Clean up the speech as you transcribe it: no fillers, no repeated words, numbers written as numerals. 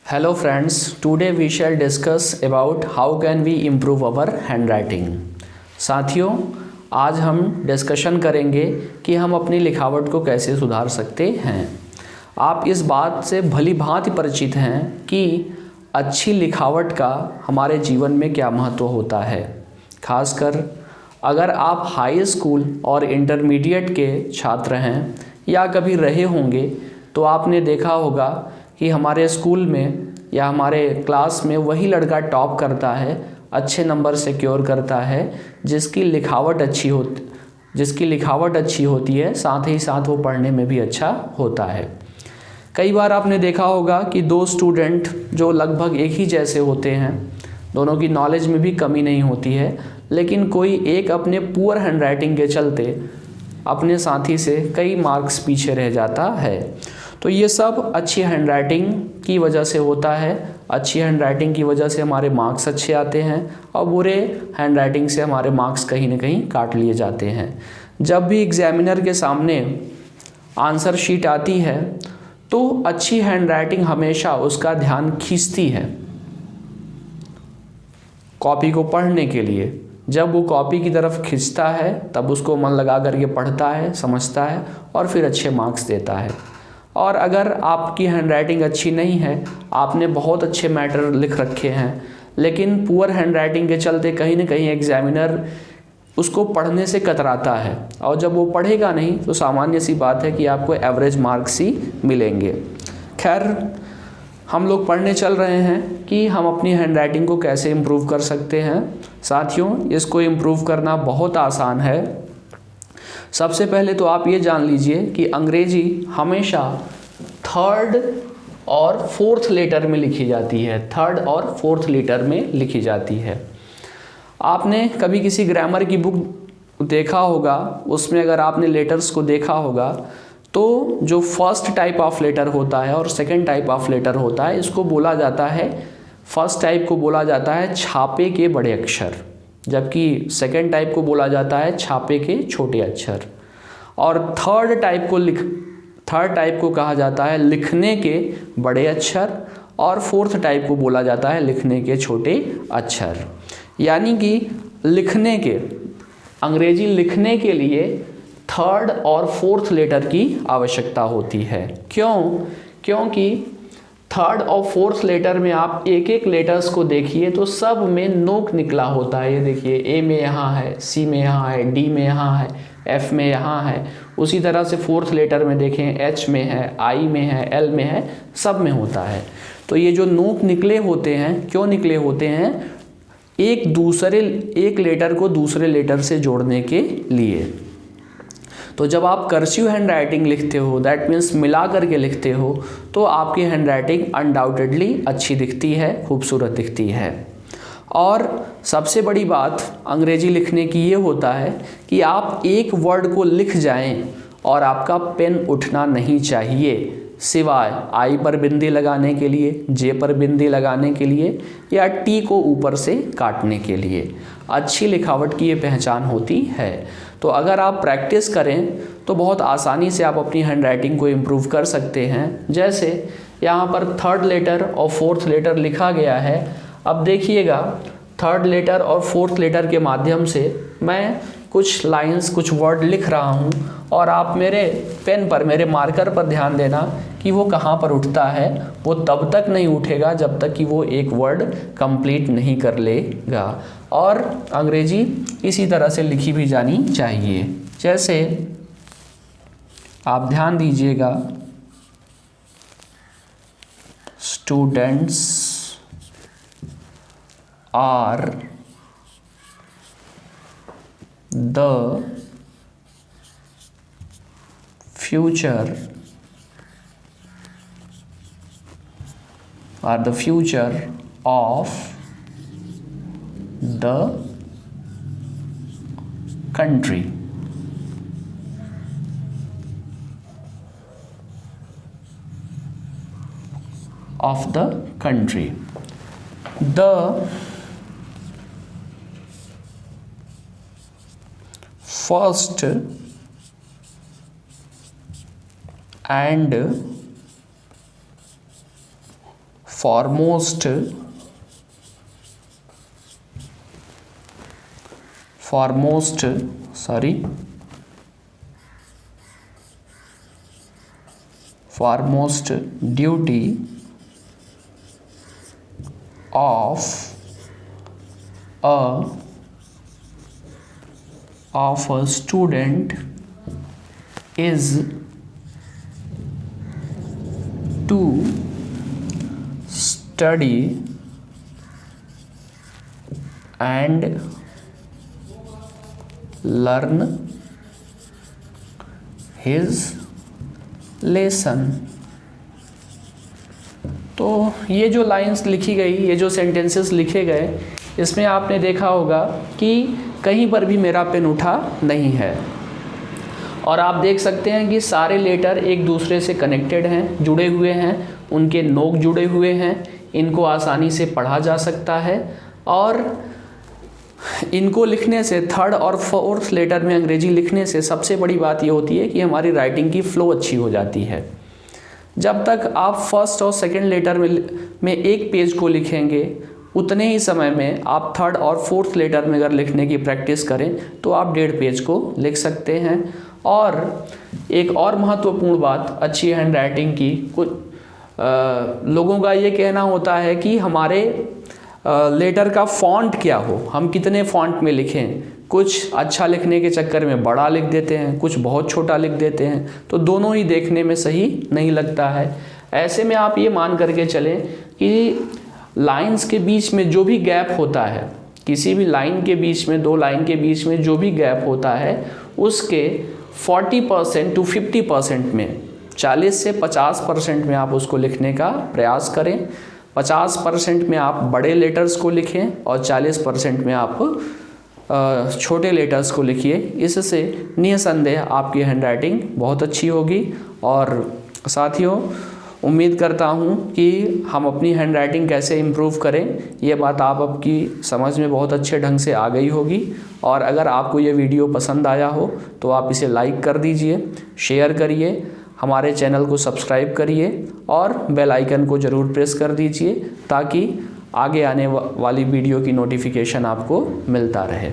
Hello friends, today we shall discuss about how can we improve our handwriting। साथियों, आज हम discussion करेंगे कि हम अपनी लिखावट को कैसे सुधार सकते हैं। आप इस बात से भली भांति परिचित हैं कि अच्छी लिखावट का हमारे जीवन में क्या महत्व होता है। खासकर अगर आप हाई स्कूल और इंटरमीडिएट के छात्र हैं या कभी रहे होंगे तो आपने देखा होगा कि हमारे स्कूल में या हमारे क्लास में वही लड़का टॉप करता है, अच्छे नंबर सिक्योर करता है जिसकी लिखावट अच्छी होती है, साथ ही साथ वो पढ़ने में भी अच्छा होता है। कई बार आपने देखा होगा कि दो स्टूडेंट जो लगभग एक ही जैसे होते हैं, दोनों की नॉलेज में भी कमी नहीं होती है, लेकिन कोई एक अपने पुअर हैंडराइटिंग के चलते अपने साथी से कई मार्क्स पीछे रह जाता है। तो ये सब अच्छी हैंडराइटिंग की वजह से होता है। अच्छी हैंडराइटिंग की वजह से हमारे मार्क्स अच्छे आते हैं और बुरे हैंडराइटिंग से हमारे मार्क्स कहीं ना कहीं काट लिए जाते हैं। जब भी एग्जामिनर के सामने आंसर शीट आती है तो अच्छी हैंडराइटिंग हमेशा उसका ध्यान खींचती है कॉपी को पढ़ने के लिए। जब वो कॉपी की तरफ खींचता है तब उसको मन लगा करके पढ़ता है, समझता है और फिर अच्छे मार्क्स देता है। और अगर आपकी हैंडराइटिंग अच्छी नहीं है, आपने बहुत अच्छे मैटर लिख रखे हैं, लेकिन पुअर हैंडराइटिंग के चलते कहीं ना कहीं एग्जामिनर उसको पढ़ने से कतराता है और जब वो पढ़ेगा नहीं तो सामान्य सी बात है कि आपको एवरेज मार्क्स ही मिलेंगे। खैर, हम लोग पढ़ने चल रहे हैं कि हम अपनी हैंडराइटिंग को कैसे इम्प्रूव कर सकते हैं। साथियों, इसको इम्प्रूव करना बहुत आसान है। सबसे पहले तो आप ये जान लीजिए कि अंग्रेजी हमेशा थर्ड और फोर्थ लेटर में लिखी जाती है। थर्ड और फोर्थ लेटर में लिखी जाती है। आपने कभी किसी ग्रामर की बुक देखा होगा, उसमें अगर आपने लेटर्स को देखा होगा तो जो फर्स्ट टाइप ऑफ लेटर होता है और सेकंड टाइप ऑफ लेटर होता है, इसको बोला जाता है, फर्स्ट टाइप को बोला जाता है छापे के बड़े अक्षर, जबकि सेकंड टाइप को बोला जाता है छापे के छोटे अक्षर। और थर्ड टाइप को कहा जाता है लिखने के बड़े अक्षर और फोर्थ टाइप को बोला जाता है लिखने के छोटे अक्षर। यानी कि अंग्रेजी लिखने के लिए थर्ड और फोर्थ लेटर की आवश्यकता होती है। क्योंकि थर्ड और फोर्थ लेटर में आप एक एक लेटर्स को देखिए तो सब में नोक निकला होता है। ये देखिए, ए में यहाँ है, सी में यहाँ है, डी में यहाँ है, एफ में यहाँ है। उसी तरह से फोर्थ लेटर में देखें, एच में है, आई में है, एल में है, सब में होता है। तो ये जो नोक निकले होते हैं, क्यों निकले होते हैं? एक लेटर को दूसरे लेटर से जोड़ने के लिए। तो जब आप कर्सिव हैंडराइटिंग लिखते हो, दैट मीन्स मिला करके लिखते हो, तो आपकी हैंडराइटिंग अनडाउटेडली अच्छी दिखती है, खूबसूरत दिखती है। और सबसे बड़ी बात अंग्रेजी लिखने की ये होता है कि आप एक वर्ड को लिख जाएं और आपका पेन उठना नहीं चाहिए, सिवाय आई पर बिंदी लगाने के लिए, जे पर बिंदी लगाने के लिए या टी को ऊपर से काटने के लिए। अच्छी लिखावट की ये पहचान होती है। तो अगर आप प्रैक्टिस करें तो बहुत आसानी से आप अपनी हैंडराइटिंग को इम्प्रूव कर सकते हैं। जैसे यहाँ पर थर्ड लेटर और फोर्थ लेटर लिखा गया है। अब देखिएगा, थर्ड लेटर और फोर्थ लेटर के माध्यम से मैं कुछ लाइंस, कुछ वर्ड लिख रहा हूँ और आप मेरे पेन पर, मेरे मार्कर पर ध्यान देना कि वो कहाँ पर उठता है। वो तब तक नहीं उठेगा जब तक कि वो एक वर्ड कंप्लीट नहीं कर लेगा। और अंग्रेजी इसी तरह से लिखी भी जानी चाहिए। जैसे आप ध्यान दीजिएगा, students are the future of the country। The first and foremost duty of a student is to study and learn his lesson। तो ये जो लाइंस लिखी गई, ये जो सेंटेंसेस लिखे गए, इसमें आपने देखा होगा कि कहीं पर भी मेरा पेन उठा नहीं है। और आप देख सकते हैं कि सारे लेटर एक दूसरे से कनेक्टेड हैं, जुड़े हुए हैं, उनके नोक जुड़े हुए हैं, इनको आसानी से पढ़ा जा सकता है। और इनको लिखने से, थर्ड और फोर्थ लेटर में अंग्रेजी लिखने से सबसे बड़ी बात ये होती है कि हमारी राइटिंग की फ़्लो अच्छी हो जाती है। जब तक आप फर्स्ट और सेकंड लेटर में एक पेज को लिखेंगे, उतने ही समय में आप थर्ड और फोर्थ लेटर में अगर लिखने की प्रैक्टिस करें तो आप 1.5 पेज को लिख सकते हैं। और एक और महत्वपूर्ण बात अच्छी हैंड राइटिंग की, कुछ लोगों का ये कहना होता है कि हमारे लेटर का फ़ॉन्ट क्या हो, हम कितने फ़ॉन्ट में लिखें। कुछ अच्छा लिखने के चक्कर में बड़ा लिख देते हैं, कुछ बहुत छोटा लिख देते हैं, तो दोनों ही देखने में सही नहीं लगता है। ऐसे में आप ये मान करके चलें कि लाइंस के बीच में जो भी गैप होता है, किसी भी लाइन के बीच में, 2 लाइन के बीच में जो भी गैप होता है, उसके 40% to 50% में, 40 से 50% में आप उसको लिखने का प्रयास करें। 50% में आप बड़े लेटर्स को लिखें और 40% में आप छोटे लेटर्स को लिखिए। इससे निसंदेह आपकी हैंडराइटिंग बहुत अच्छी होगी। और साथियों, उम्मीद करता हूँ कि हम अपनी हैंडराइटिंग कैसे इम्प्रूव करें, ये बात आपकी समझ में बहुत अच्छे ढंग से आ गई होगी। और अगर आपको ये वीडियो पसंद आया हो तो आप इसे लाइक कर दीजिए, शेयर करिए, हमारे चैनल को सब्सक्राइब करिए और बेल आइकन को ज़रूर प्रेस कर दीजिए ताकि आगे आने वाली वीडियो की नोटिफिकेशन आपको मिलता रहे।